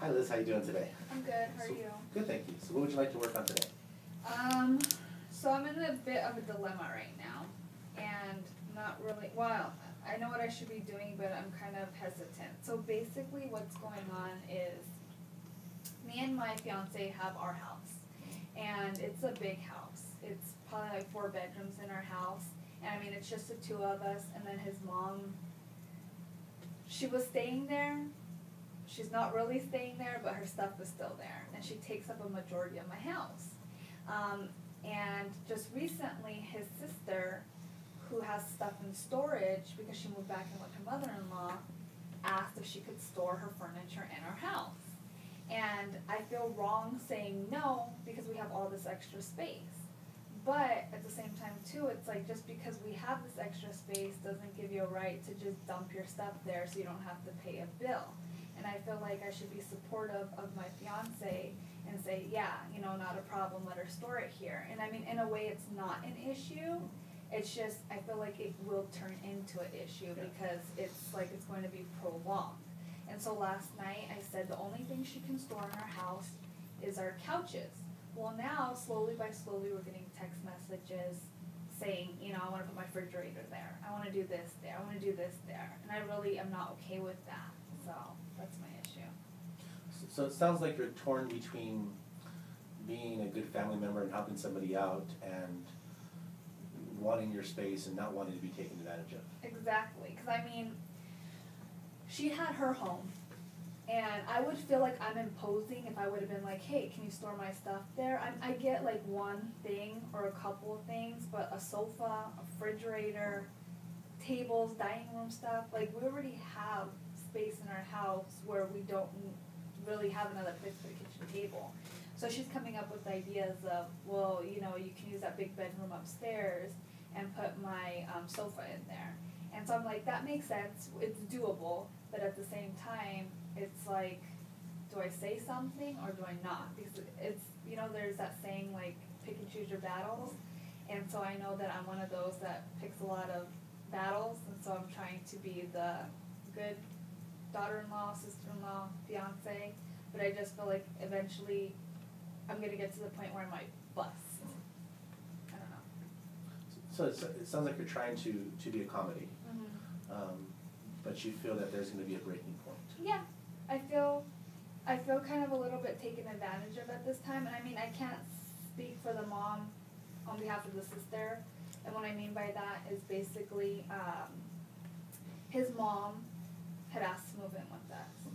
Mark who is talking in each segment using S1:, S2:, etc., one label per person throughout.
S1: Hi Liz, how you doing today?
S2: I'm good. How are you?
S1: Good, thank you. So what would you like to work on today?
S2: So I'm in a bit of a dilemma right now, and not really, well, I know what I should be doing, but I'm kind of hesitant. So basically what's going on is, me and my fiance have our house, and it's a big house. It's probably like 4 bedrooms in our house, and I mean, it's just the 2 of us, and then his mom, she was staying there. She's not really staying there, but her stuff is still there, and she takes up a majority of my house. And just recently, his sister, who has stuff in storage because she moved back in with her mother-in-law, asked if she could store her furniture in our house. And I feel wrong saying no because we have all this extra space. But at the same time too, it's like, just because we have this extra space doesn't give you a right to just dump your stuff there so you don't have to pay a bill. And I feel like I should be supportive of my fiance and say, yeah, you know, not a problem, let her store it here. And I mean, in a way, it's not an issue. It's just, I feel like it will turn into an issue because it's like it's going to be prolonged. And so last night I said the only thing she can store in our house is our couches. Well, now, slowly by slowly, we're getting text messages saying, you know, I want to put my refrigerator there. I want to do this there. I want to do this there. And I really am not okay with that. So that's my issue.
S1: So it sounds like you're torn between being a good family member and helping somebody out and wanting your space and not wanting to be taken advantage of.
S2: Exactly. Because, I mean, she had her home. And I would feel like I'm imposing if I would have been like, hey, can you store my stuff there? I get like one thing or a couple of things, but a sofa, a refrigerator, tables, dining room stuff, like we already have space in our house where we don't really have another place for the kitchen table. So she's coming up with ideas of, well, you know, you can use that big bedroom upstairs and put my sofa in there. And so I'm like, that makes sense, it's doable, but at the same time, it's like, do I say something or do I not? Because it's, you know, there's that saying like, pick and choose your battles. And so I know that I'm one of those that picks a lot of battles, and so I'm trying to be the good daughter-in-law, sister-in-law, fiance, but I just feel like eventually I'm going to get to the point where I might bust. I don't know.
S1: So it sounds like you're trying to be accommodating, but you feel that there's going to be a breaking point.
S2: Yeah, I feel kind of a little bit taken advantage of at this time, and I mean, I can't speak for the mom on behalf of the sister, and what I mean by that is basically his mom had asked to move in with us.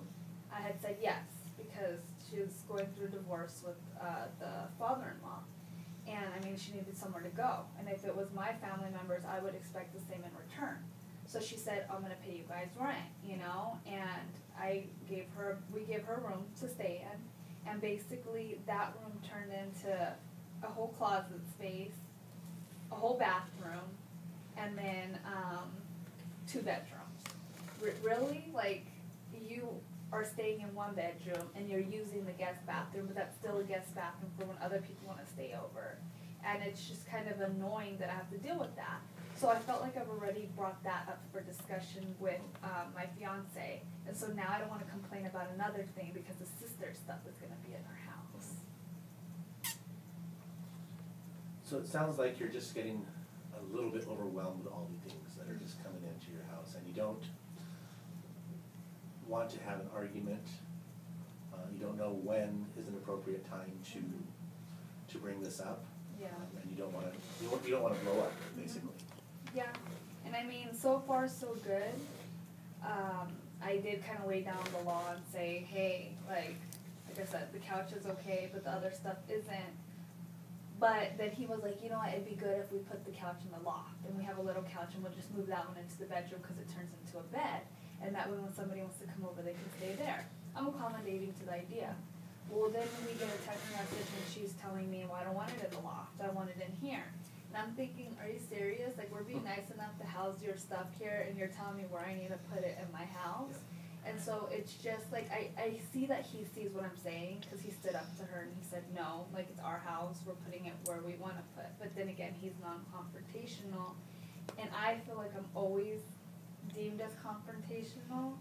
S2: I had said yes because she was going through a divorce with the father-in-law, and I mean, she needed somewhere to go, and if it was my family members, I would expect the same in return. So she said, I'm going to pay you guys rent, you know, and we gave her room to stay in, and basically that room turned into a whole closet space, a whole bathroom, and then 2 bedrooms. Really? Like, you are staying in 1 bedroom and you're using the guest bathroom, but that's still a guest bathroom for when other people want to stay over. And it's just kind of annoying that I have to deal with that. So I felt like I've already brought that up for discussion with my fiance. And so now I don't want to complain about another thing because the sister's stuff is going to be in our house.
S1: So it sounds like you're just getting a little bit overwhelmed with all the things that are just coming into your house, and you don't want to have an argument. You don't know when is an appropriate time to bring this up.
S2: Yeah.
S1: And you don't want to blow up, basically.
S2: Yeah, and I mean, so far so good. I did kind of lay down the law and say, hey, like I said, the couch is okay, but the other stuff isn't. But then he was like, you know what, it'd be good if we put the couch in the loft, and we have a little couch, and we'll just move that one into the bedroom because it turns into a bed, and that way when somebody wants to come over, they can stay there. I'm accommodating to the idea. Well, then we get a text message, and she's telling me, well, I don't want it in the loft, I want it in here. And I'm thinking, are you serious? Like, we're being nice enough to house your stuff here, and you're telling me where I need to put it in my house? And so it's just, like, I see that he sees what I'm saying, because he stood up to her and he said, no, like, it's our house, we're putting it where we want to put. But then again, he's non-confrontational, and I feel like I'm always deemed as confrontational,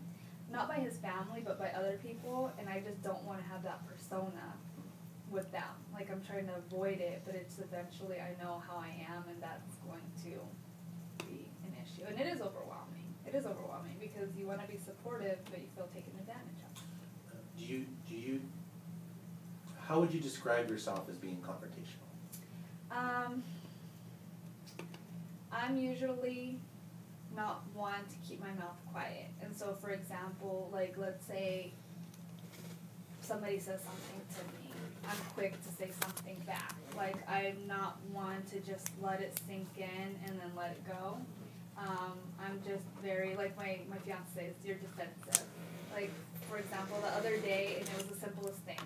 S2: not by his family, but by other people, and I just don't want to have that persona with them. Like, I'm trying to avoid it, but it's eventually, I know how I am, and that's going to be an issue. And it is overwhelming. It is overwhelming because you want to be supportive, but you feel taken advantage of.
S1: How would you describe yourself as being confrontational?
S2: I'm usually not one to keep my mouth quiet. And so, for example, like, let's say somebody says something to me, I'm quick to say something back. Like, I'm not one to just let it sink in and then let it go. I'm just very, like my fiance says, you're defensive. Like, for example, the other day, and it was the simplest thing.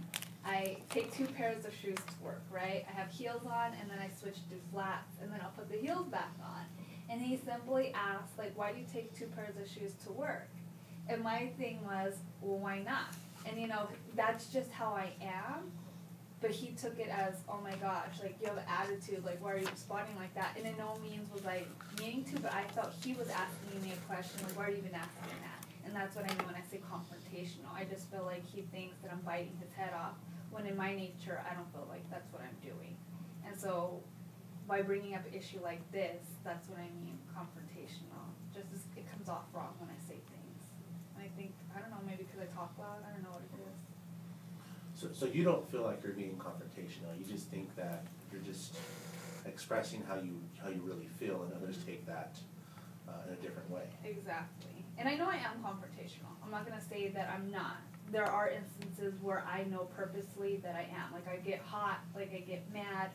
S2: I take 2 pairs of shoes to work, right? I have heels on, and then I switch to flats, and then I'll put the heels back on. And he simply asked, like, why do you take 2 pairs of shoes to work? And my thing was, well, why not? And, you know, that's just how I am. But he took it as, oh my gosh, like, you have an attitude, like, why are you responding like that? And in no means was I meaning to, but I felt he was asking me a question, like, why are you even asking that? And that's what I mean when I say confrontational. I just feel like he thinks that I'm biting his head off, when in my nature, I don't feel like that's what I'm doing. And so, by bringing up an issue like this, that's what I mean, confrontational. Just as it comes off wrong when I say things. And I think, I don't know, maybe because I talk loud, I don't know what it is.
S1: So you don't feel like you're being confrontational. You just think that you're just expressing how you really feel, and others take that in a different way.
S2: Exactly. And I know I am confrontational. I'm not gonna say that I'm not. There are instances where I know purposely that I am. Like, I get hot, like I get mad.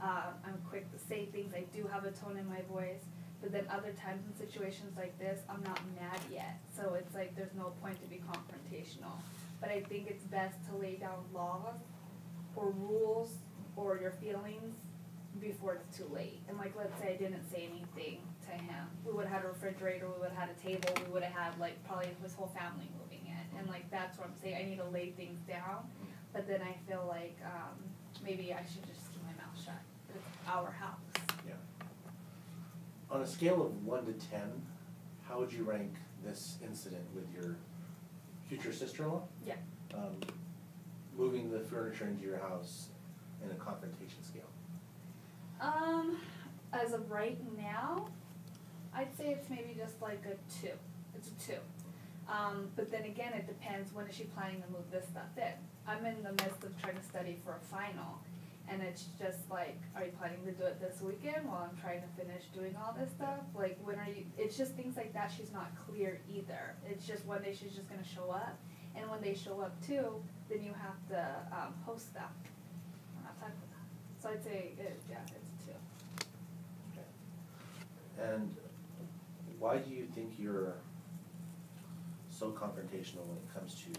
S2: I'm quick to say things. I do have a tone in my voice. But then other times in situations like this, I'm not mad yet. So it's like there's no point to be confrontational. But I think it's best to lay down laws or rules or your feelings before it's too late. And like, let's say I didn't say anything to him. We would have had a refrigerator, we would have had a table, we would have had like probably his whole family moving in. And like, that's what I'm saying, I need to lay things down. But then I feel like maybe I should just keep my mouth shut. But it's our house.
S1: Yeah. On a scale of 1 to 10, how would you rank this incident with your future sister-in-law?
S2: Yeah.
S1: Moving the furniture into your house in a confrontation scale?
S2: As of right now, I'd say it's maybe just like a 2. It's a 2. But then again, it depends, when is she planning to move this stuff in? I'm in the midst of trying to study for a final, and it's just like, are you planning to do it this weekend while I'm trying to finish doing all this stuff? Like, when are you, it's just things like that, she's not clear either. It's just one day she's just gonna show up, and when they show up too, then you have to host them. I don't have time for that. So I'd say, it's a 2.
S1: Okay. And why do you think you're so confrontational when it comes to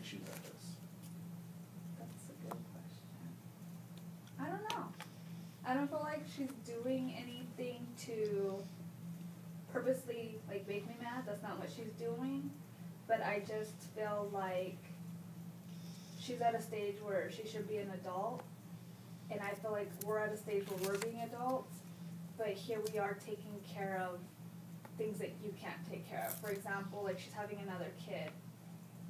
S1: issues like this?
S2: That's a good question. I don't know. I don't feel like she's doing anything to purposely like make me mad. That's not what she's doing. But I just feel like she's at a stage where she should be an adult, and I feel like we're at a stage where we're being adults, but here we are taking care of things that you can't take care of. For example, like, she's having another kid.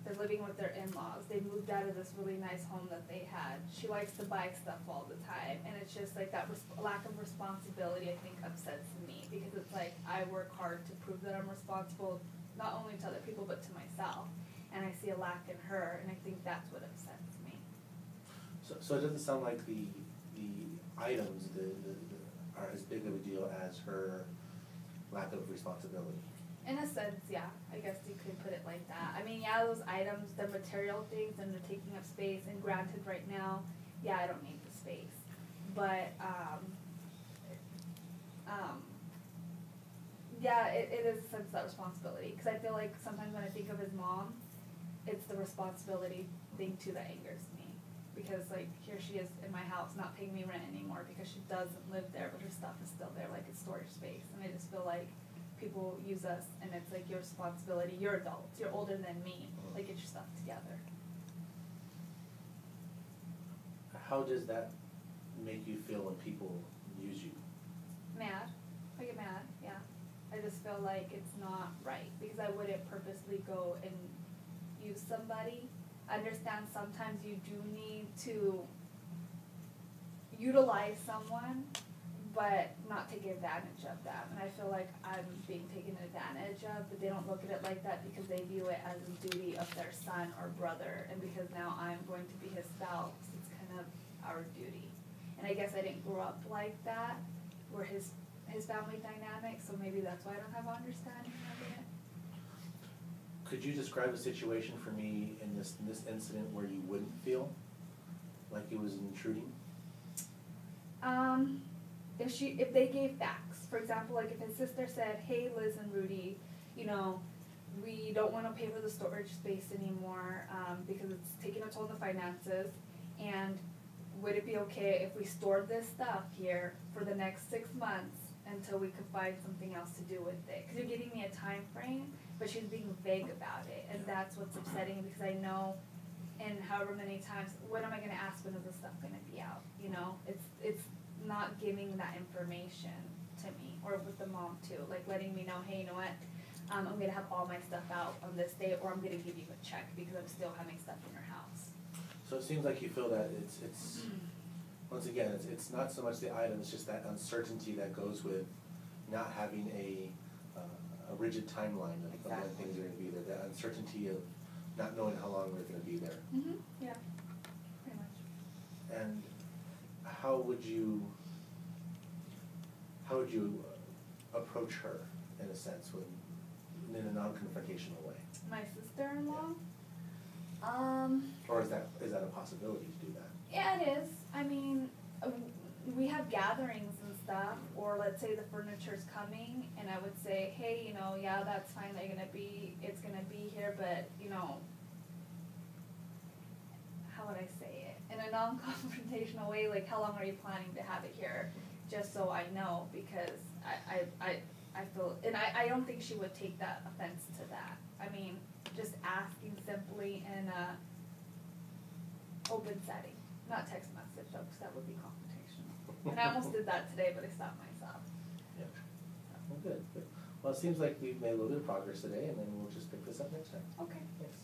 S2: They're living with their in-laws. They moved out of this really nice home that they had. She likes to buy stuff all the time, and it's just like that lack of responsibility, I think, upsets me, because it's like I work hard to prove that I'm responsible, not only to other people but to myself, and I see a lack in her, and I think that's what upsets me.
S1: So it doesn't sound like the items are as big of a deal as her lack of responsibility.
S2: In a sense, yeah, I guess you could put it like that. I mean, yeah, those items, they're material things and they're taking up space, and granted right now, yeah, I don't need the space. But, yeah, it is a sense of that responsibility, because I feel like sometimes when I think of his mom, it's the responsibility thing too that angers me. Because, like, here she is in my house not paying me rent anymore because she doesn't live there, but her stuff is still there, like it's storage space. And I just feel like people use us, and it's like your responsibility. You're adults. You're older than me. Like, get your stuff together.
S1: How does that make you feel when people use you?
S2: Mad. I get mad, yeah. I just feel like it's not right, because I wouldn't purposely go and use somebody. I understand sometimes you do need to utilize someone, but not take advantage of them. And I feel like I'm being taken advantage of, but they don't look at it like that because they view it as a duty of their son or brother, and because now I'm going to be his spouse, it's kind of our duty. And I guess I didn't grow up like that, where his family dynamic, so maybe that's why I don't have understanding of it.
S1: Could you describe a situation for me in this incident where you wouldn't feel like it was intruding?
S2: If they gave facts, for example, like if his sister said, "Hey, Liz and Rudy, you know, we don't want to pay for the storage space anymore because it's taking a toll on the finances, and would it be okay if we stored this stuff here for the next 6 months until we could find something else to do with it?" Because you're giving me a time frame, but she's being vague about it, and that's what's upsetting, because I know, and however many times, when am I going to ask, when is this stuff going to be out? You know, it's not giving that information to me, or with the mom too, like letting me know, hey, you know what, I'm going to have all my stuff out on this day, or I'm going to give you a check because I'm still having stuff in your house.
S1: So it seems like you feel that it's once again, it's not so much the item, it's just that uncertainty that goes with not having a rigid timeline of when things are going to be there, that uncertainty of not knowing how long we're going to be there.
S2: Mm-hmm. Yeah, pretty much.
S1: And how would you approach her, in a sense, in a non-confrontational way?
S2: My sister-in-law?
S1: Or is that a possibility to do that?
S2: Yeah, it is. I mean, we have gatherings and stuff, or let's say the furniture's coming, and I would say, hey, you know, yeah, that's fine, it's gonna be here, but, you know, how would I say it? In a non-confrontational way, like, how long are you planning to have it here? Just so I know, because I feel, and I don't think she would take that offense to that. I mean, just asking simply in a open setting, not text message, though, because that would be confrontational. And I almost did that today, but I stopped myself.
S1: Yeah. Well, good. Well, it seems like we've made a little bit of progress today, and then we'll just pick this up next time.
S2: Okay.
S1: Thanks.